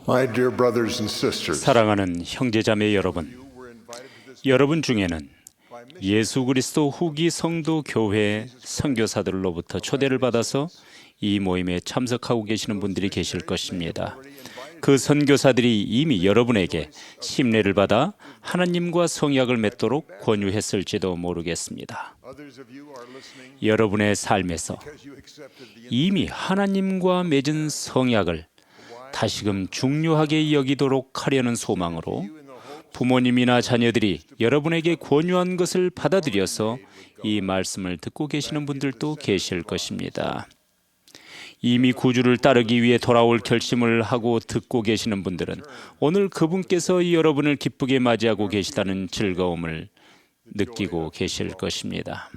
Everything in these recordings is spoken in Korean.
My dear brothers and sisters, 사랑하는 형제자매 여러분, 여러분 중에는 예수 그리스도 후기 성도 교회 선교사들로부터 초대를 받아서 이 모임에 참석하고 계시는 분들이 계실 것입니다. 그 선교사들이 이미 여러분에게 심례를 받아 하나님과 성약을 맺도록 권유했을지도 모르겠습니다. 여러분의 삶에서 이미 하나님과 맺은 성약을 다시금 중요하게 여기도록 하려는 소망으로 부모님이나 자녀들이 여러분에게 권유한 것을 받아들여서 이 말씀을 듣고 계시는 분들도 계실 것입니다. 이미 구주를 따르기 위해 돌아올 결심을 하고 듣고 계시는 분들은 오늘 그분께서 여러분을 기쁘게 맞이하고 계시다는 즐거움을 느끼고 계실 것입니다.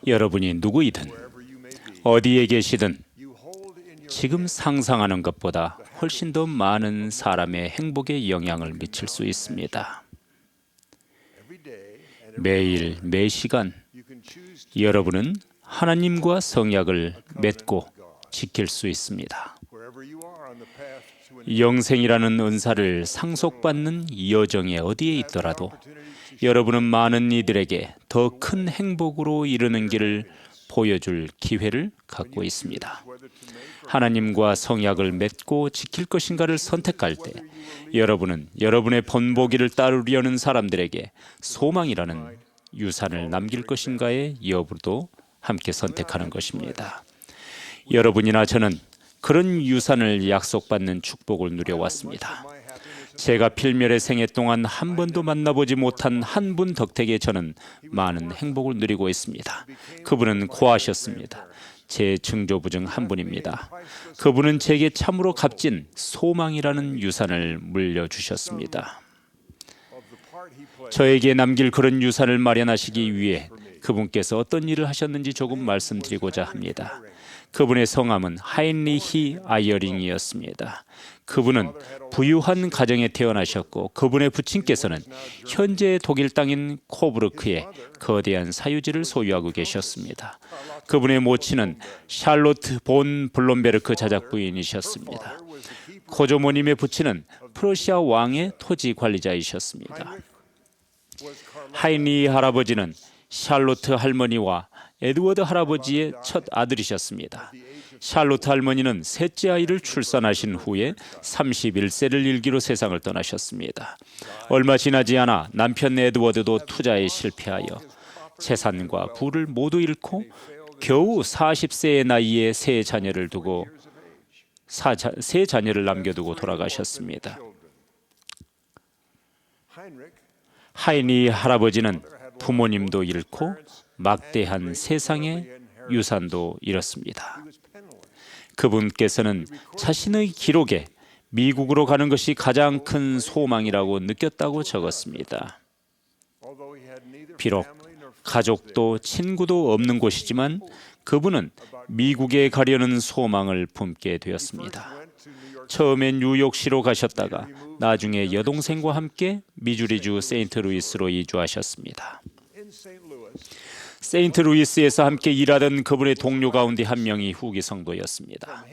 여러분이 누구이든 어디에 계시든 지금 상상하는 것보다 훨씬 더 많은 사람의 행복에 영향을 미칠 수 있습니다. 매일 매시간 여러분은 하나님과 성약을 맺고 지킬 수 있습니다. 영생이라는 은사를 상속받는 여정에 어디에 있더라도 여러분은 많은 이들에게 더 큰 행복으로 이르는 길을 보여줄 기회를 갖고 있습니다. 하나님과 성약을 맺고 지킬 것인가를 선택할 때 여러분은 여러분의 본보기를 따르려는 사람들에게 소망이라는 유산을 남길 것인가의 여부도 함께 선택하는 것입니다. 여러분이나 저는 그런 유산을 약속받는 축복을 누려왔습니다. 제가 필멸의 생애 동안 한 번도 만나보지 못한 한 분 덕택에 저는 많은 행복을 누리고 있습니다. 그분은 고하셨습니다. 제 증조부 중 한 분입니다. 그분은 제게 참으로 값진 소망이라는 유산을 물려주셨습니다. 저에게 남길 그런 유산을 마련하시기 위해 그분께서 어떤 일을 하셨는지 조금 말씀드리고자 합니다. 그분의 성함은 하인리히 아이어링이었습니다. 그분은 부유한 가정에 태어나셨고 그분의 부친께서는 현재 독일 땅인 코브르크에 거대한 사유지를 소유하고 계셨습니다. 그분의 모친은 샬로트 본 블롬베르크 자작 부인이셨습니다. 고조모님의 부친은 프러시아 왕의 토지 관리자이셨습니다. 하인리 할아버지는 샬로트 할머니와 에드워드 할아버지의 첫 아들이셨습니다. 샬로트 할머니는 셋째 아이를 출산하신 후에 31세를 일기로 세상을 떠나셨습니다. 얼마 지나지 않아 남편 에드워드도 투자에 실패하여 재산과 부를 모두 잃고 겨우 40세의 나이에 세 자녀를 남겨두고 돌아가셨습니다. 하인리 할아버지는 부모님도 잃고 막대한 세상의 유산도 잃었습니다. 그분께서는 자신의 기록에 미국으로 가는 것이 가장 큰 소망이라고 느꼈다고 적었습니다. 비록 가족도 친구도 없는 곳이지만 그분은 미국에 가려는 소망을 품게 되었습니다. 처음엔 뉴욕시로 가셨다가 나중에 여동생과 함께 미주리주 세인트루이스로 이주하셨습니다. 세인트루이스에서 함께 일하던 그분의 동료 가운데 한 명이 후기 성도였습니다.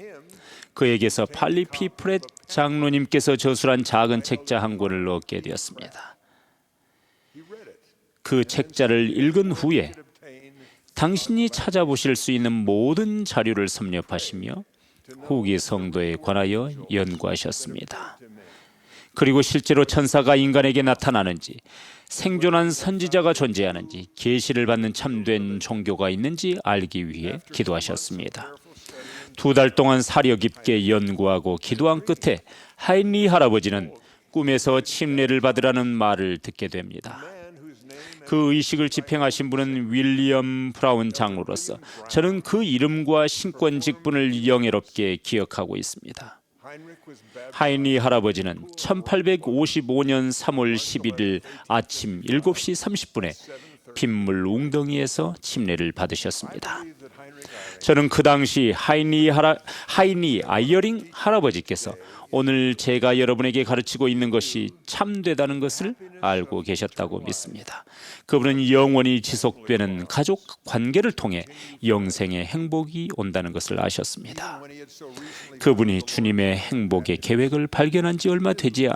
그에게서 팔리피 프렛 장로님께서 저술한 작은 책자 한 권을 얻게 되었습니다. 그 책자를 읽은 후에 당신이 찾아보실 수 있는 모든 자료를 섭렵하시며 후기 성도에 관하여 연구하셨습니다. 그리고 실제로 천사가 인간에게 나타나는지, 생존한 선지자가 존재하는지, 계시를 받는 참된 종교가 있는지 알기 위해 기도하셨습니다. 2달 동안 사려 깊게 연구하고 기도한 끝에 하인리 할아버지는 꿈에서 침례를 받으라는 말을 듣게 됩니다. 그 의식을 집행하신 분은 윌리엄 브라운 장로로서 저는 그 이름과 신권 직분을 영예롭게 기억하고 있습니다. 하인리 할아버지는 1855년 3월 11일 아침 7시 30분에 빗물 웅덩이에서 침례를 받으셨습니다. 저는 그 당시 하이니 아이어링 할아버지께서 오늘 제가 여러분에게 가르치고 있는 것이 참되다는 것을 알고 계셨다고 믿습니다. 그분은 영원히 지속되는 가족 관계를 통해 영생의 행복이 온다는 것을 아셨습니다. 그분이 주님의 행복의 계획을 발견한 지 얼마 되지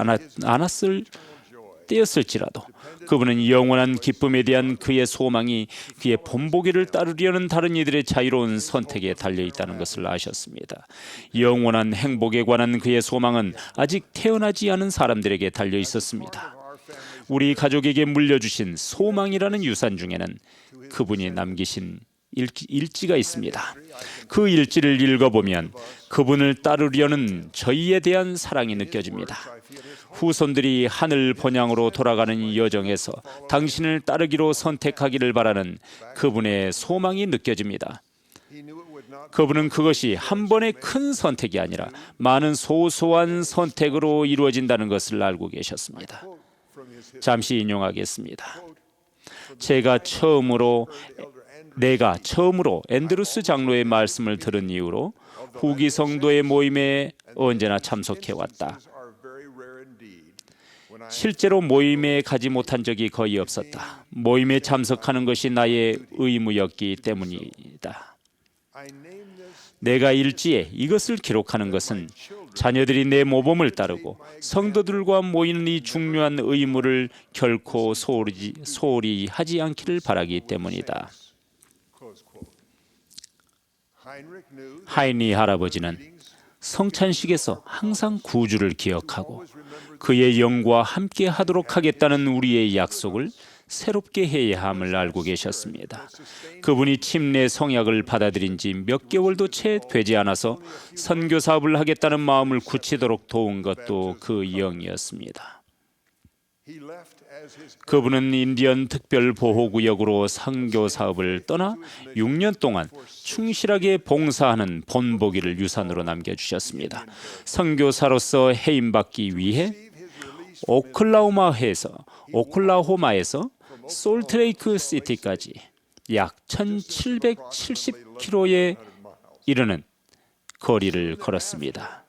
않았을 때였을지라도 그분은 영원한 기쁨에 대한 그의 소망이 그의 본보기를 따르려는 다른 이들의 자유로운 선택에 달려있다는 것을 아셨습니다. 영원한 행복에 관한 그의 소망은 아직 태어나지 않은 사람들에게 달려있었습니다. 우리 가족에게 물려주신 소망이라는 유산 중에는 그분이 남기신 일지가 있습니다. 그 일지를 읽어보면 그분을 따르려는 저희에 대한 사랑이 느껴집니다. 후손들이 하늘 번향으로 돌아가는 이 여정에서 당신을 따르기로 선택하기를 바라는 그분의 소망이 느껴집니다. 그분은 그것이 한 번의 큰 선택이 아니라 많은 소소한 선택으로 이루어진다는 것을 알고 계셨습니다. 잠시 인용하겠습니다. 내가 처음으로 앤드루스 장로의 말씀을 들은 이후로 후기 성도의 모임에 언제나 참석해왔다. 실제로 모임에 가지 못한 적이 거의 없었다. 모임에 참석하는 것이 나의 의무였기 때문이다. 내가 일지에 이것을 기록하는 것은 자녀들이 내 모범을 따르고 성도들과 모이는 이 중요한 의무를 결코 소홀히 하지 않기를 바라기 때문이다. 하이니 할아버지는 성찬식에서 항상 구주를 기억하고 그의 영과 함께 하도록 하겠다는 우리의 약속을 새롭게 해야 함을 알고 계셨습니다. 그분이 침례 성약을 받아들인 지 몇 개월도 채 되지 않아서 선교 사업을 하겠다는 마음을 굳히도록 도운 것도 그 영이었습니다. 그분은 인디언 특별보호구역으로 선교 사업을 떠나 6년 동안 충실하게 봉사하는 본보기를 유산으로 남겨주셨습니다. 선교사로서 해임받기 위해 오클라호마에서 솔트레이크 시티까지 약 1770km에 이르는 거리를 걸었습니다.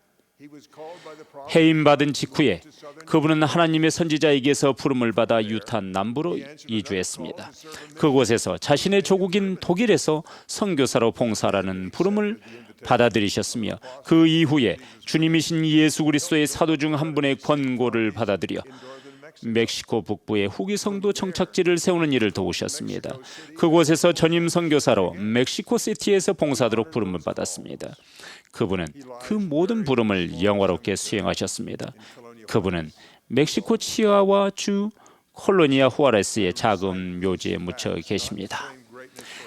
해임받은 직후에 그분은 하나님의 선지자에게서 부름을 받아 유타 남부로 이주했습니다. 그곳에서 자신의 조국인 독일에서 선교사로 봉사라는 부름을 받아들이셨으며 그 이후에 주님이신 예수 그리스도의 사도 중 한 분의 권고를 받아들여 멕시코 북부의 후기 성도 정착지를 세우는 일을 도우셨습니다. 그곳에서 전임 선교사로 멕시코 시티에서 봉사하도록 부름을 받았습니다. 그분은 그 모든 부름을 영화롭게 수행하셨습니다. 그분은 멕시코 치아와 주 콜로니아 후아레스의 작은 묘지에 묻혀 계십니다.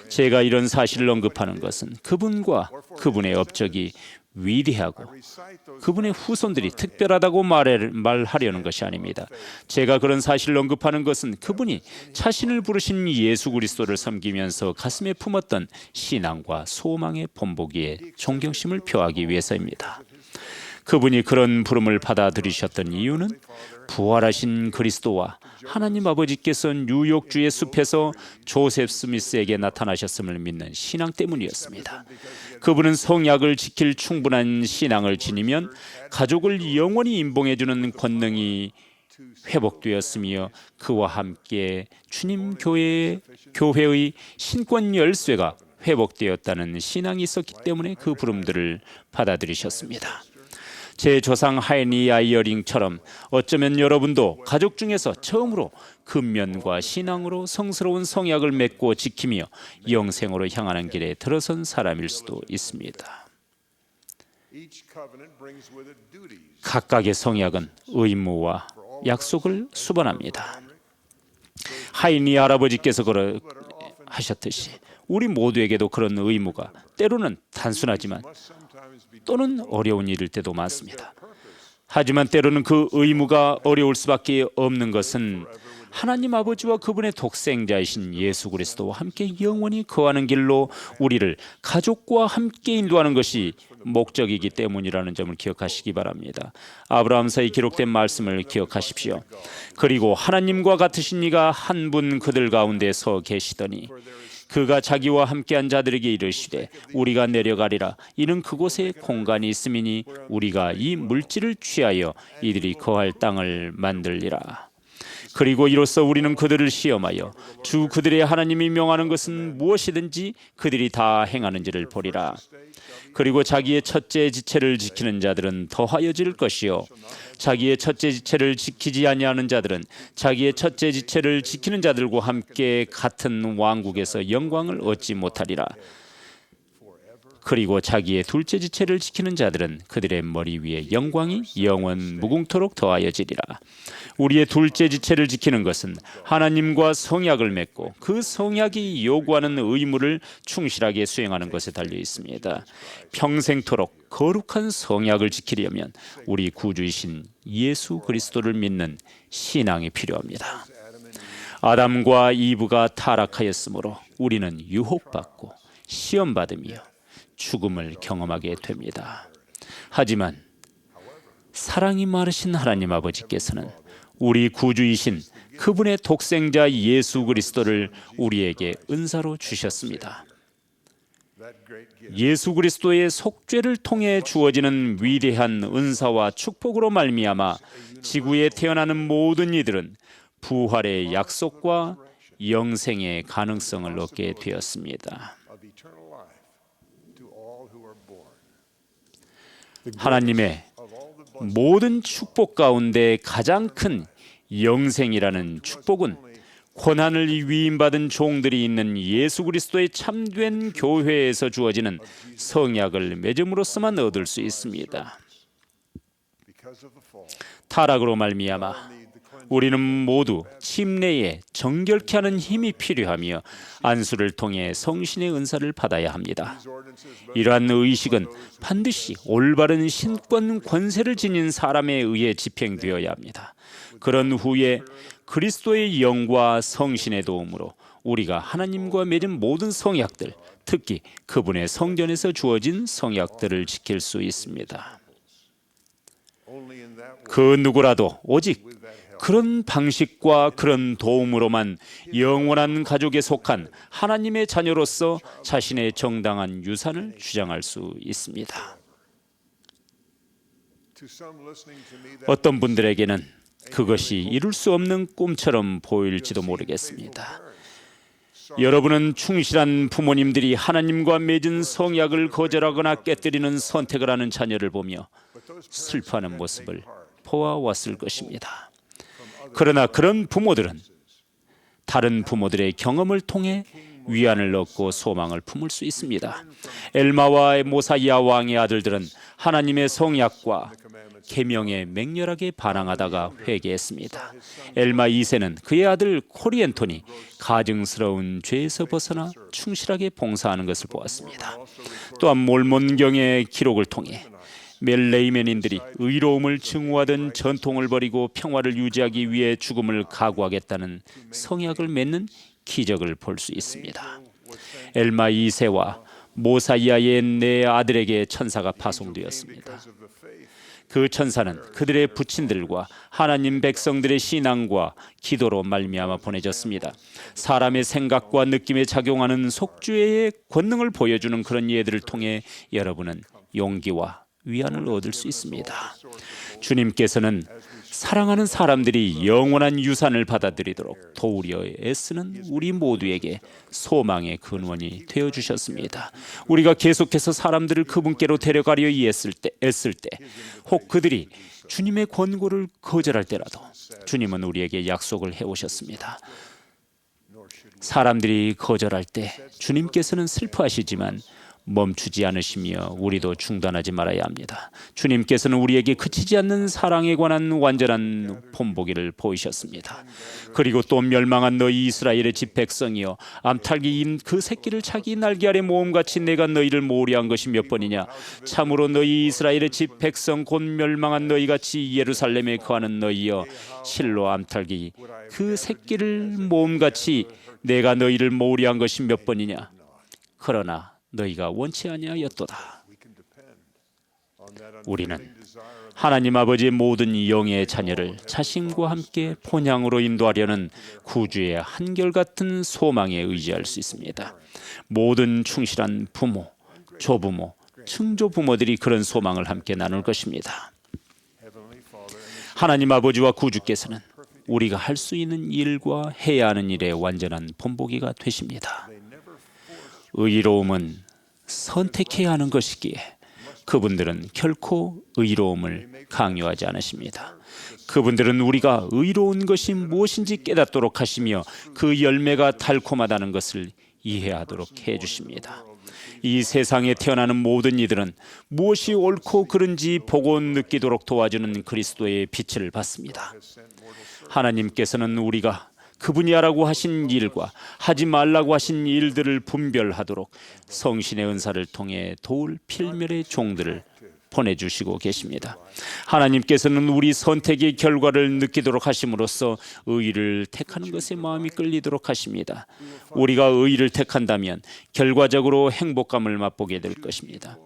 제가 이런 사실을 언급하는 것은 그분과 그분의 업적이 위대하고 그분의 후손들이 특별하다고 말하려는 것이 아닙니다. 제가 그런 사실을 언급하는 것은 그분이 자신을 부르신 예수 그리스도를 섬기면서 가슴에 품었던 신앙과 소망의 본보기에 존경심을 표하기 위해서입니다. 그분이 그런 부름을 받아들이셨던 이유는 부활하신 그리스도와 하나님 아버지께서 뉴욕주의 숲에서 조셉 스미스에게 나타나셨음을 믿는 신앙 때문이었습니다. 그분은 성약을 지킬 충분한 신앙을 지니면 가족을 영원히 임봉해주는 권능이 회복되었으며 그와 함께 주님 교회의 신권 열쇠가 회복되었다는 신앙이 있었기 때문에 그 부름들을 받아들이셨습니다. 제 조상 하이니 아이어링처럼 어쩌면 여러분도 가족 중에서 처음으로 근면과 신앙으로 성스러운 성약을 맺고 지키며 영생으로 향하는 길에 들어선 사람일 수도 있습니다. 각각의 성약은 의무와 약속을 수반합니다. 하이니 할아버지께서 하셨듯이 우리 모두에게도 그런 의무가 때로는 단순하지만 또는 어려운 일일 때도 많습니다. 하지만 때로는 그 의무가 어려울 수밖에 없는 것은 하나님 아버지와 그분의 독생자이신 예수 그리스도와 함께 영원히 거하는 길로 우리를 가족과 함께 인도하는 것이 목적이기 때문이라는 점을 기억하시기 바랍니다. 아브라함서에 기록된 말씀을 기억하십시오. 그리고 하나님과 같으신 이가 한 분 그들 가운데 서 계시더니 그가 자기와 함께한 자들에게 이르시되 우리가 내려가리라. 이는 그곳에 공간이 있음이니 우리가 이 물질을 취하여 이들이 거할 땅을 만들리라. 그리고 이로써 우리는 그들을 시험하여 주 그들의 하나님이 명하는 것은 무엇이든지 그들이 다 행하는지를 보리라. 그리고 자기의 첫째 지체를 지키는 자들은 더하여질 것이요 자기의 첫째 지체를 지키지 아니하는 자들은 자기의 첫째 지체를 지키는 자들과 함께 같은 왕국에서 영광을 얻지 못하리라. 그리고 자기의 둘째 지체를 지키는 자들은 그들의 머리 위에 영광이 영원 무궁토록 더하여지리라. 우리의 둘째 지체를 지키는 것은 하나님과 성약을 맺고 그 성약이 요구하는 의무를 충실하게 수행하는 것에 달려 있습니다. 평생토록 거룩한 성약을 지키려면 우리 구주이신 예수 그리스도를 믿는 신앙이 필요합니다. 아담과 이브가 타락하였으므로 우리는 유혹받고 시험받으며 죽음을 경험하게 됩니다. 하지만 사랑이 많으신 하나님 아버지께서는 우리 구주이신 그분의 독생자 예수 그리스도를 우리에게 은사로 주셨습니다. 예수 그리스도의 속죄를 통해 주어지는 위대한 은사와 축복으로 말미암아 지구에 태어나는 모든 이들은 부활의 약속과 영생의 가능성을 얻게 되었습니다. 하나님의 모든 축복 가운데 가장 큰 영생이라는 축복은 고난을 위임받은 종들이 있는 예수 그리스도의 참된 교회에서 주어지는 성약을 맺음으로써만 얻을 수 있습니다. 타락으로 말미암아 우리는 모두 침례에 정결케 하는 힘이 필요하며 안수를 통해 성신의 은사를 받아야 합니다. 이러한 의식은 반드시 올바른 신권 권세를 지닌 사람에 의해 집행되어야 합니다. 그런 후에 그리스도의 영과 성신의 도움으로 우리가 하나님과 맺은 모든 성약들, 특히 그분의 성전에서 주어진 성약들을 지킬 수 있습니다. 그 누구라도 오직 그런 방식과 그런 도움으로만 영원한 가족에 속한 하나님의 자녀로서 자신의 정당한 유산을 주장할 수 있습니다. 어떤 분들에게는 그것이 이룰 수 없는 꿈처럼 보일지도 모르겠습니다. 여러분은 충실한 부모님들이 하나님과 맺은 성약을 거절하거나 깨뜨리는 선택을 하는 자녀를 보며 슬퍼하는 모습을 보아왔을 것입니다. 그러나 그런 부모들은 다른 부모들의 경험을 통해 위안을 얻고 소망을 품을 수 있습니다. 엘마와 모사이아 왕의 아들들은 하나님의 성약과 계명에 맹렬하게 반항하다가 회개했습니다. 엘마 2세는 그의 아들 코리엔톤이 가증스러운 죄에서 벗어나 충실하게 봉사하는 것을 보았습니다. 또한 몰몬경의 기록을 통해 멜레이멘인들이 의로움을 증오하던 전통을 버리고 평화를 유지하기 위해 죽음을 각오하겠다는 성약을 맺는 기적을 볼 수 있습니다. 엘마 2세와 모사이아의 네 아들에게 천사가 파송되었습니다. 그 천사는 그들의 부친들과 하나님 백성들의 신앙과 기도로 말미암아 보내졌습니다. 사람의 생각과 느낌에 작용하는 속죄의 권능을 보여주는 그런 예들을 통해 여러분은 용기와 위안을 얻을 수 있습니다. 주님께서는 사랑하는 사람들이 영원한 유산을 받아들이도록 도우려 애쓰는 우리 모두에게 소망의 근원이 되어주셨습니다. 우리가 계속해서 사람들을 그분께로 데려가려 애쓸 때 혹 그들이 주님의 권고를 거절할 때라도 주님은 우리에게 약속을 해오셨습니다. 사람들이 거절할 때 주님께서는 슬퍼하시지만 멈추지 않으시며 우리도 중단하지 말아야 합니다. 주님께서는 우리에게 그치지 않는 사랑에 관한 완전한 본보기를 보이셨습니다. 그리고 또 멸망한 너희 이스라엘의 집 백성이여 암탉이인 그 새끼를 자기 날개 아래 모음같이 내가 너희를 모으려한 것이 몇 번이냐. 참으로 너희 이스라엘의 집 백성 곧 멸망한 너희같이 예루살렘에 거하는 너희여 실로 암탉이 그 새끼를 모음같이 내가 너희를 모으려한 것이 몇 번이냐. 그러나 너희가 원치 아니하였도다. 우리는 하나님 아버지의 모든 영의 자녀를 자신과 함께 본향으로 인도하려는 구주의 한결같은 소망에 의지할 수 있습니다. 모든 충실한 부모, 조부모, 증조부모들이 그런 소망을 함께 나눌 것입니다. 하나님 아버지와 구주께서는 우리가 할 수 있는 일과 해야 하는 일의 완전한 본보기가 되십니다. 의로움은 선택해야 하는 것이기에 그분들은 결코 의로움을 강요하지 않으십니다. 그분들은 우리가 의로운 것이 무엇인지 깨닫도록 하시며 그 열매가 달콤하다는 것을 이해하도록 해주십니다. 이 세상에 태어나는 모든 이들은 무엇이 옳고 그른지 보고 느끼도록 도와주는 그리스도의 빛을 받습니다. 하나님께서는 우리가 그분이 하라고 하신 일과 하지 말라고 하신 일들을 분별하도록 성신의 은사를 통해 도울 필멸의 종들을 보내주시고 계십니다. 하나님께서는 우리 선택의 결과를 느끼도록 하심으로써 의를 택하는 것에 마음이 끌리도록 하십니다. 우리가 의를 택한다면 결과적으로 행복감을 맛보게 될 것입니다.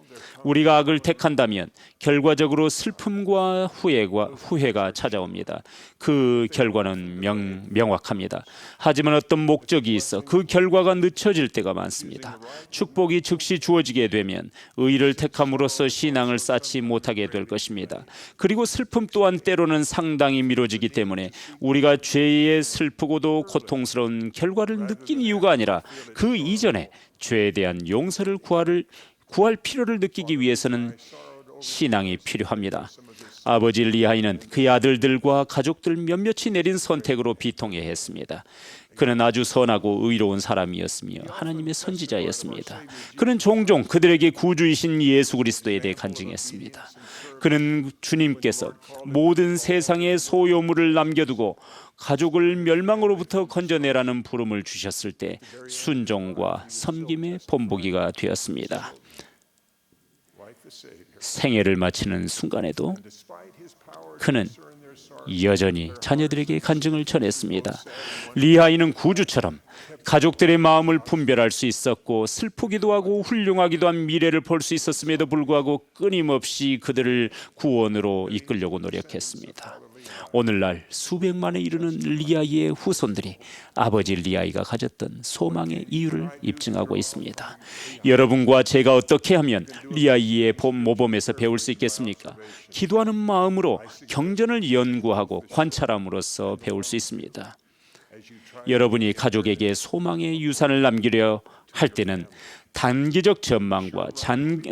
우리가 악을 택한다면 결과적으로 슬픔과 후회가 찾아옵니다. 그 결과는 명확합니다. 하지만 어떤 목적이 있어 그 결과가 늦춰질 때가 많습니다. 축복이 즉시 주어지게 되면 의를 택함으로써 신앙을 쌓지 못하게 될 것입니다. 그리고 슬픔 또한 때로는 상당히 미뤄지기 때문에 우리가 죄의 슬프고도 고통스러운 결과를 느낀 이유가 아니라 그 이전에 죄에 대한 용서를 구할 필요를 느끼기 위해서는 신앙이 필요합니다. 아버지 리하이는 그의 아들들과 가족들 몇몇이 내린 선택으로 비통해했습니다. 그는 아주 선하고 의로운 사람이었으며 하나님의 선지자였습니다. 그는 종종 그들에게 구주이신 예수 그리스도에 대해 간증했습니다. 그는 주님께서 모든 세상의 소유물을 남겨두고 가족을 멸망으로부터 건져내라는 부름을 주셨을 때 순종과 섬김의 본보기가 되었습니다. 생애를 마치는 순간에도 그는 여전히 자녀들에게 간증을 전했습니다. 리하이는 구주처럼 가족들의 마음을 분별할 수 있었고 슬프기도 하고 훌륭하기도 한 미래를 볼 수 있었음에도 불구하고 끊임없이 그들을 구원으로 이끌려고 노력했습니다. 오늘날 수백만에 이르는 리하이의 후손들이 아버지 리하이가 가졌던 소망의 이유를 입증하고 있습니다. 여러분과 제가 어떻게 하면 리하이의 모범에서 배울 수 있겠습니까? 기도하는 마음으로 경전을 연구하고 관찰함으로써 배울 수 있습니다. 여러분이 가족에게 소망의 유산을 남기려 할 때는 단기적 전망과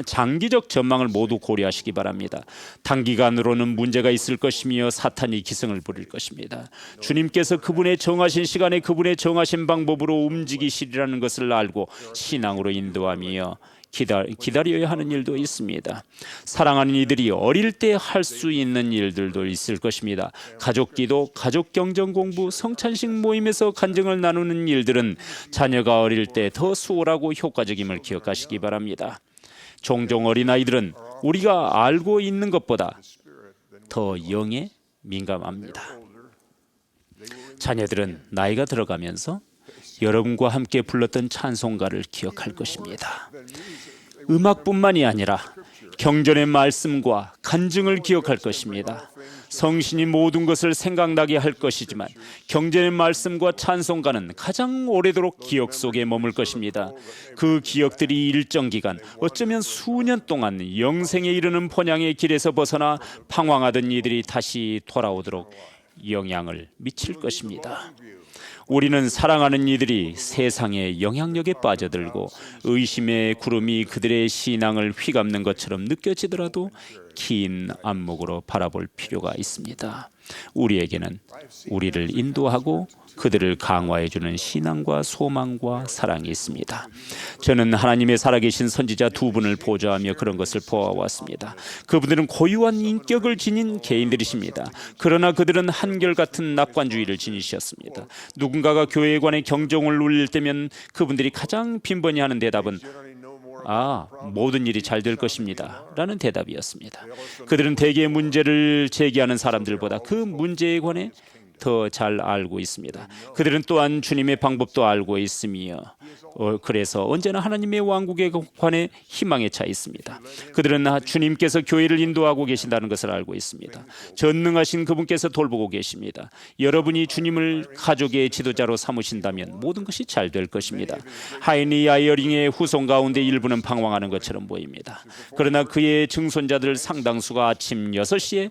장기적 전망을 모두 고려하시기 바랍니다. 단기간으로는 문제가 있을 것이며 사탄이 기승을 부릴 것입니다. 주님께서 그분의 정하신 시간에 그분의 정하신 방법으로 움직이시리라는 것을 알고 신앙으로 인도하며 기다려야 하는 일도 있습니다. 사랑하는 이들이 어릴 때 할 수 있는 일들도 있을 것입니다. 가족기도, 가족경전 공부, 성찬식 모임에서 간증을 나누는 일들은 자녀가 어릴 때 더 수월하고 효과적임을 기억하시기 바랍니다. 종종 어린아이들은 우리가 알고 있는 것보다 더 영에 민감합니다. 자녀들은 나이가 들어가면서 여러분과 함께 불렀던 찬송가를 기억할 것입니다. 음악뿐만이 아니라 경전의 말씀과 간증을 기억할 것입니다. 성신이 모든 것을 생각나게 할 것이지만 경전의 말씀과 찬송가는 가장 오래도록 기억 속에 머물 것입니다. 그 기억들이 일정 기간, 어쩌면 수년 동안 영생에 이르는 본향의 길에서 벗어나 방황하던 이들이 다시 돌아오도록 영향을 미칠 것입니다. 우리는 사랑하는 이들이 세상의 영향력에 빠져들고 의심의 구름이 그들의 신앙을 휘감는 것처럼 느껴지더라도 긴 안목으로 바라볼 필요가 있습니다. 우리에게는 우리를 인도하고 그들을 강화해주는 신앙과 소망과 사랑이 있습니다. 저는 하나님의 살아계신 선지자 두 분을 보좌하며 그런 것을 보아왔습니다. 그분들은 고유한 인격을 지닌 개인들이십니다. 그러나 그들은 한결같은 낙관주의를 지니셨습니다. 누군가가 교회에 관해 경종을 울릴 때면 그분들이 가장 빈번히 하는 대답은 모든 일이 잘 될 것입니다 라는 대답이었습니다. 그들은 대개 문제를 제기하는 사람들보다 그 문제에 관해 더 잘 알고 있습니다. 그들은 또한 주님의 방법도 알고 있으며 그래서 언제나 하나님의 왕국에 관해 희망에 차 있습니다. 그들은 주님께서 교회를 인도하고 계신다는 것을 알고 있습니다. 전능하신 그분께서 돌보고 계십니다. 여러분이 주님을 가족의 지도자로 삼으신다면 모든 것이 잘 될 것입니다. 하이니 아이어링의 후손 가운데 일부는 방황하는 것처럼 보입니다. 그러나 그의 증손자들 상당수가 아침 6시에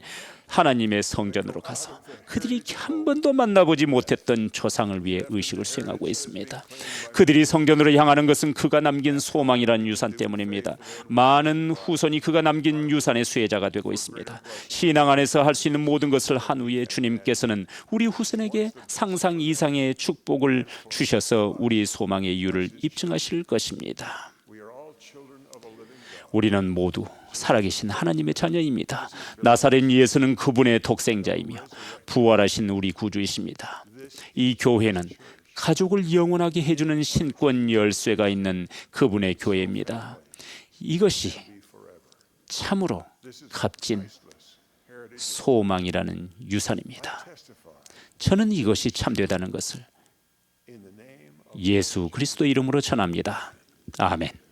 하나님의 성전으로 가서 그들이 한 번도 만나보지 못했던 조상을 위해 의식을 수행하고 있습니다. 그들이 성전으로 향하는 것은 그가 남긴 소망이란 유산 때문입니다. 많은 후손이 그가 남긴 유산의 수혜자가 되고 있습니다. 신앙 안에서 할 수 있는 모든 것을 한 후에 주님께서는 우리 후손에게 상상 이상의 축복을 주셔서 우리 소망의 이유를 입증하실 것입니다. 우리는 모두 살아계신 하나님의 자녀입니다. 나사렛 예수는 그분의 독생자이며 부활하신 우리 구주이십니다. 이 교회는 가족을 영원하게 해주는 신권 열쇠가 있는 그분의 교회입니다. 이것이 참으로 값진 소망이라는 유산입니다. 저는 이것이 참되다는 것을 예수 그리스도 이름으로 전합니다. 아멘.